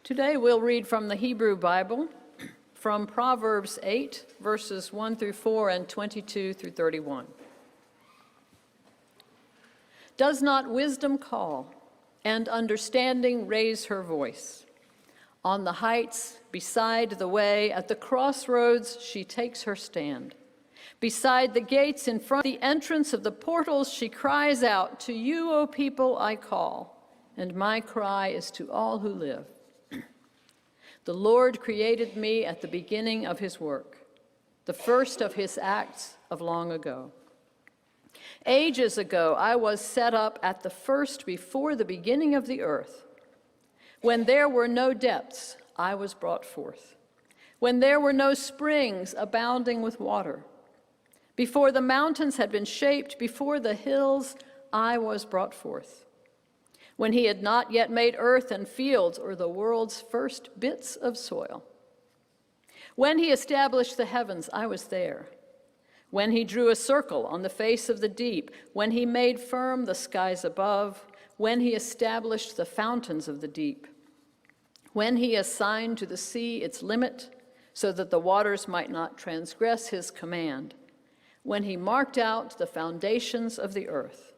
Today we'll read from the Hebrew Bible, from Proverbs 8, verses 1 through 4 and 22 through 31. Does not wisdom call, and understanding raise her voice? On the heights, beside the way, at the crossroads she takes her stand. Beside the gates in front, the entrance of the portals, she cries out, "To you, O people, I call, and my cry is to all who live." The Lord created me at the beginning of his work, the first of his acts of long ago. Ages ago, I was set up at the first before the beginning of the earth. When there were no depths, I was brought forth. When there were no springs abounding with water. Before the mountains had been shaped, before the hills, I was brought forth. When he had not yet made earth and fields or the world's first bits of soil. When he established the heavens, I was there. When he drew a circle on the face of the deep, when he made firm the skies above, when he established the fountains of the deep, when he assigned to the sea its limit so that the waters might not transgress his command, when he marked out the foundations of the earth,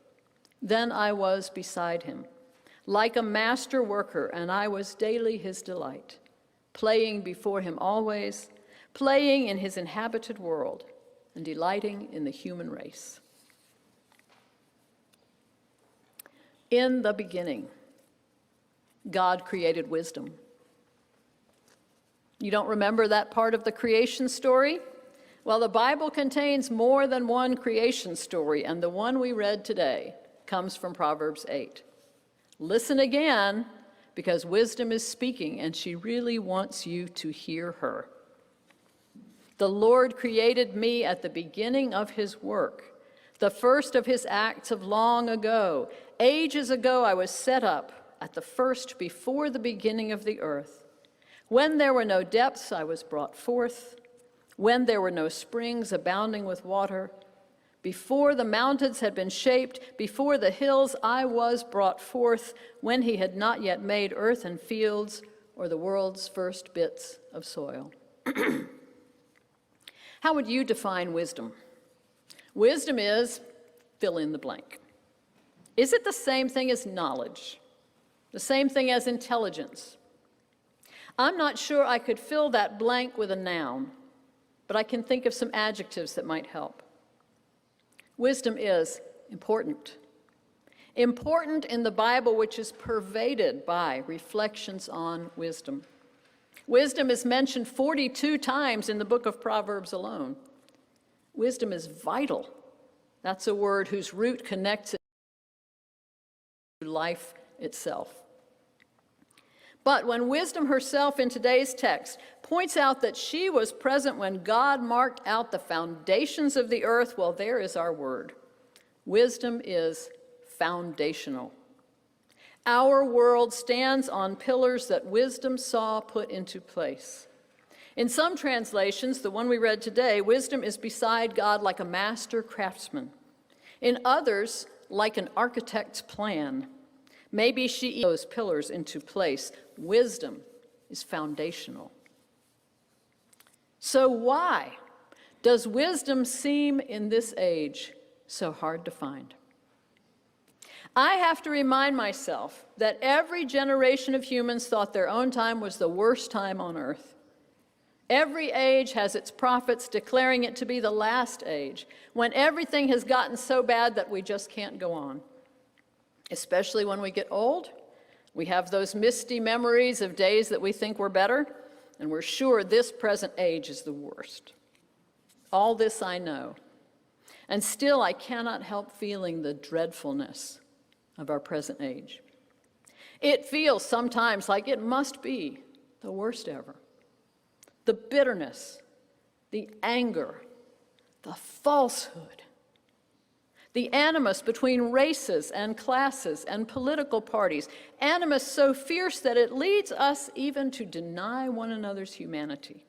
then I was beside him, like a master worker, and I was daily his delight, playing before him always, playing in his inhabited world, and delighting in the human race. In the beginning, God created wisdom. You don't remember that part of the creation story? Well, the Bible contains more than one creation story, and the one we read today comes from Proverbs 8. Listen again, because wisdom is speaking, and she really wants you to hear her. The Lord created me at the beginning of his work, the first of his acts of long ago. Ages ago I was set up at the first before the beginning of the earth. When there were no depths, I was brought forth. When there were no springs abounding with water, before the mountains had been shaped, before the hills, I was brought forth, when he had not yet made earth and fields or the world's first bits of soil. How would you define wisdom? Wisdom is fill in the blank. Is it the same thing as knowledge? The same thing as intelligence? I'm not sure I could fill that blank with a noun, but I can think of some adjectives that might help. Wisdom is important. Important in the Bible, which is pervaded by reflections on wisdom. Wisdom is mentioned 42 times in the book of Proverbs alone. Wisdom is vital. That's a word whose root connects it to life itself. But when wisdom herself in today's text points out that she was present when God marked out the foundations of the earth, well, there is our word. Wisdom is foundational. Our world stands on pillars that wisdom saw put into place. In some translations, the one we read today, wisdom is beside God like a master craftsman. In others, like an architect's plan. Maybe she those pillars into place. Wisdom is foundational. So why does wisdom seem in this age so hard to find? I have to remind myself that every generation of humans thought their own time was the worst time on earth. Every age has its prophets declaring it to be the last age, when everything has gotten so bad that we just can't go on. Especially when we get old, we have those misty memories of days that we think were better, and we're sure this present age is the worst. All this I know, and still I cannot help feeling the dreadfulness of our present age. It feels sometimes like it must be the worst ever. The bitterness, the anger, the falsehood, the animus between races and classes and political parties, animus so fierce that it leads us even to deny one another's humanity.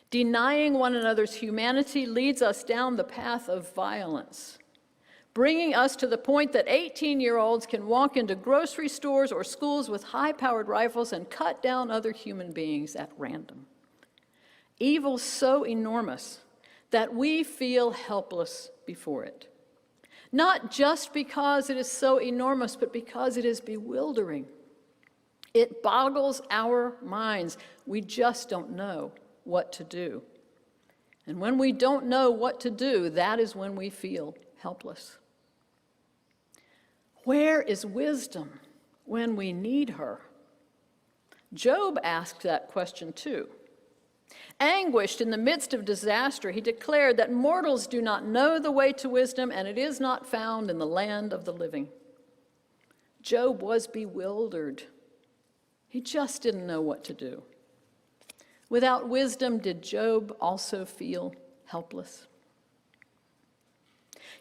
Denying one another's humanity leads us down the path of violence. bringing us to the point that 18-year-olds can walk into grocery stores or schools with high-powered rifles and cut down other human beings at random. Evil so enormous that we feel helpless before it. Not just because it is so enormous, but because it is bewildering. It boggles our minds. We just don't know what to do. And when we don't know what to do, that is when we feel helpless. Where is wisdom when we need her? Job asked that question too. Anguished in the midst of disaster, he declared that mortals do not know the way to wisdom, and it is not found in the land of the living. Job was bewildered. He just didn't know what to do. Without wisdom, did Job also feel helpless?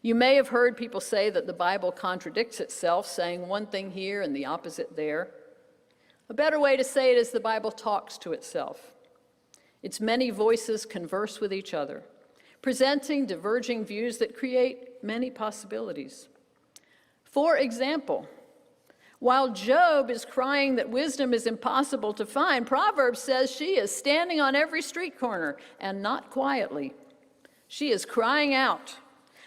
You may have heard people say that the Bible contradicts itself, saying one thing here and the opposite there. A better way to say it is the Bible talks to itself. Its many voices converse with each other, presenting diverging views that create many possibilities. For example, while Job is crying that wisdom is impossible to find, Proverbs says she is standing on every street corner, and not quietly. She is crying out.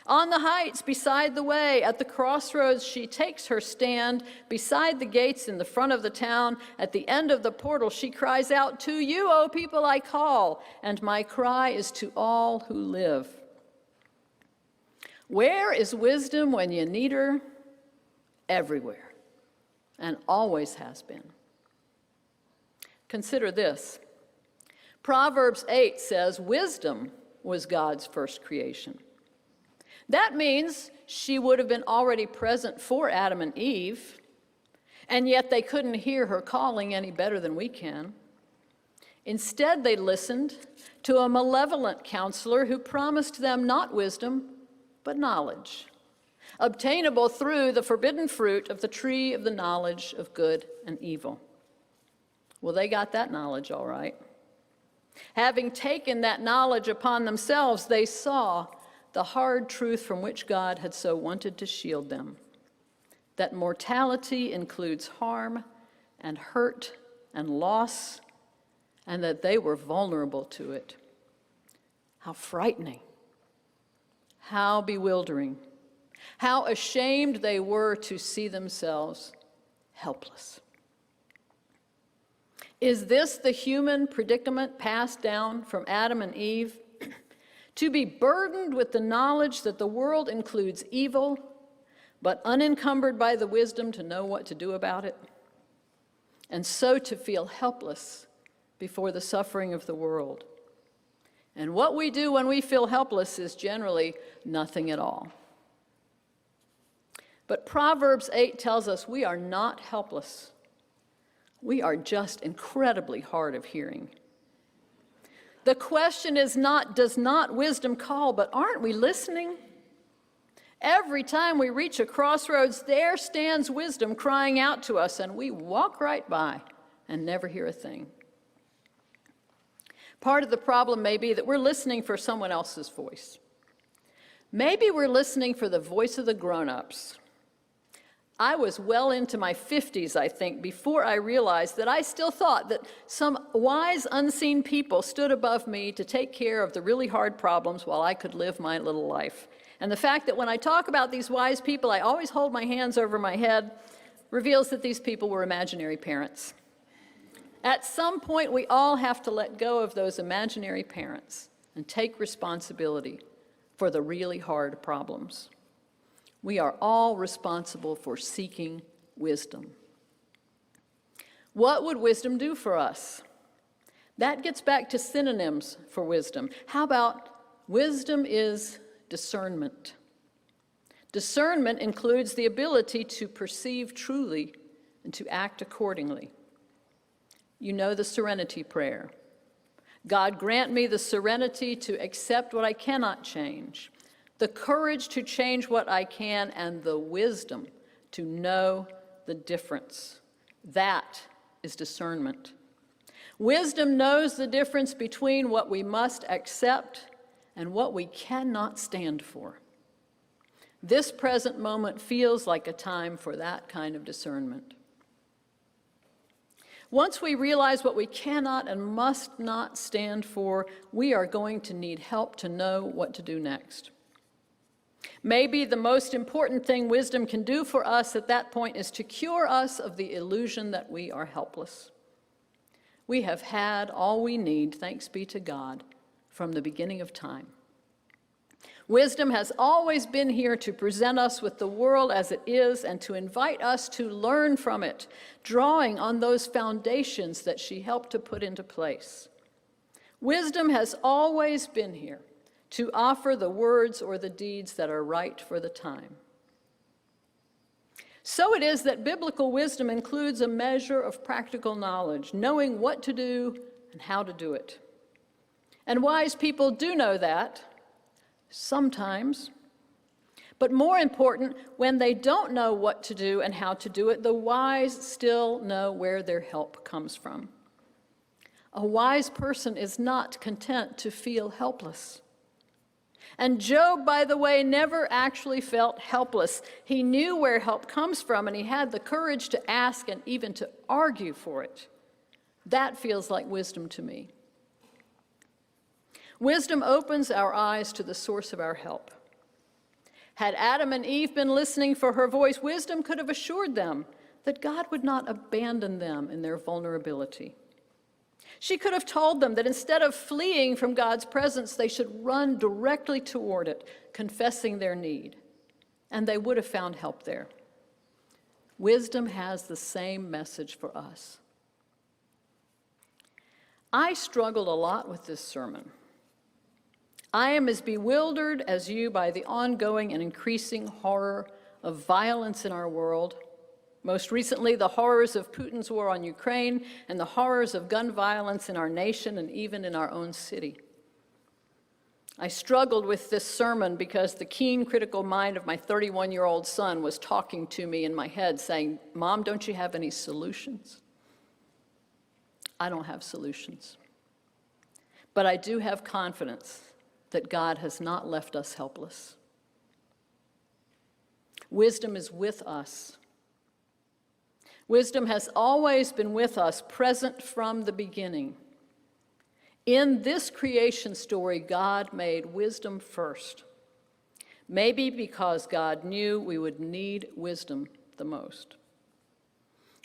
On the heights, beside the way, at the crossroads, she takes her stand. Beside the gates in the front of the town, at the end of the portal, she cries out, "To you, O people, I call, and my cry is to all who live." Where is wisdom when you need her? Everywhere, and always has been. Consider this. Proverbs 8 says wisdom was God's first creation. That means she would have been already present for Adam and Eve, and yet they couldn't hear her calling any better than we can. Instead, they listened to a malevolent counselor who promised them not wisdom, but knowledge, obtainable through the forbidden fruit of the tree of the knowledge of good and evil. Well, they got that knowledge all right. Having taken that knowledge upon themselves, they saw the hard truth from which God had so wanted to shield them, that mortality includes harm and hurt and loss, and that they were vulnerable to it. How frightening, how bewildering, how ashamed they were to see themselves helpless. Is this the human predicament passed down from Adam and Eve? To be burdened with the knowledge that the world includes evil, but unencumbered by the wisdom to know what to do about it, and so to feel helpless before the suffering of the world. And what we do when we feel helpless is generally nothing at all. But Proverbs 8 tells us we are not helpless. We are just incredibly hard of hearing. The question is not, does not wisdom call, but aren't we listening? Every time we reach a crossroads, there stands wisdom crying out to us, and we walk right by and never hear a thing. Part of the problem may be that we're listening for someone else's voice. Maybe we're listening for the voice of the grown-ups. I was well into my 50s, I think, before I realized that I still thought that some wise, unseen people stood above me to take care of the really hard problems while I could live my little life. And the fact that when I talk about these wise people, I always hold my hands over my head, reveals that these people were imaginary parents. At some point, we all have to let go of those imaginary parents and take responsibility for the really hard problems. We are all responsible for seeking wisdom. What would wisdom do for us? That gets back to synonyms for wisdom. How about wisdom is discernment? Discernment includes the ability to perceive truly and to act accordingly. You know the serenity prayer. God, grant me the serenity to accept what I cannot change, the courage to change what I can, and the wisdom to know the difference. That is discernment. Wisdom knows the difference between what we must accept and what we cannot stand for. This present moment feels like a time for that kind of discernment. Once we realize what we cannot and must not stand for, we are going to need help to know what to do next. Maybe the most important thing wisdom can do for us at that point is to cure us of the illusion that we are helpless. We have had all we need, thanks be to God, from the beginning of time. Wisdom has always been here to present us with the world as it is and to invite us to learn from it, drawing on those foundations that she helped to put into place. Wisdom has always been here to offer the words or the deeds that are right for the time. So it is that biblical wisdom includes a measure of practical knowledge, knowing what to do and how to do it. And wise people do know that, sometimes. But more important, when they don't know what to do and how to do it, the wise still know where their help comes from. A wise person is not content to feel helpless. And Job, by the way, never actually felt helpless. He knew where help comes from, and he had the courage to ask and even to argue for it. That feels like wisdom to me. Wisdom opens our eyes to the source of our help. Had Adam and Eve been listening for her voice, wisdom could have assured them that God would not abandon them in their vulnerability. She could have told them that instead of fleeing from God's presence, they should run directly toward it, confessing their need, and they would have found help there. Wisdom has the same message for us. I struggled a lot with this sermon. I am as bewildered as you by the ongoing and increasing horror of violence in our world. Most recently, the horrors of Putin's war on Ukraine and the horrors of gun violence in our nation and even in our own city. I struggled with this sermon because the keen, critical mind of my 31-year-old son was talking to me in my head saying, "Mom, don't you have any solutions?" I don't have solutions. But I do have confidence that God has not left us helpless. Wisdom is with us. Wisdom has always been with us, present from the beginning. In this creation story, God made wisdom first. Maybe because God knew we would need wisdom the most.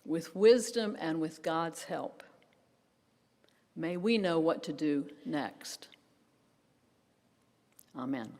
With wisdom and with God's help, may we know what to do next. Amen.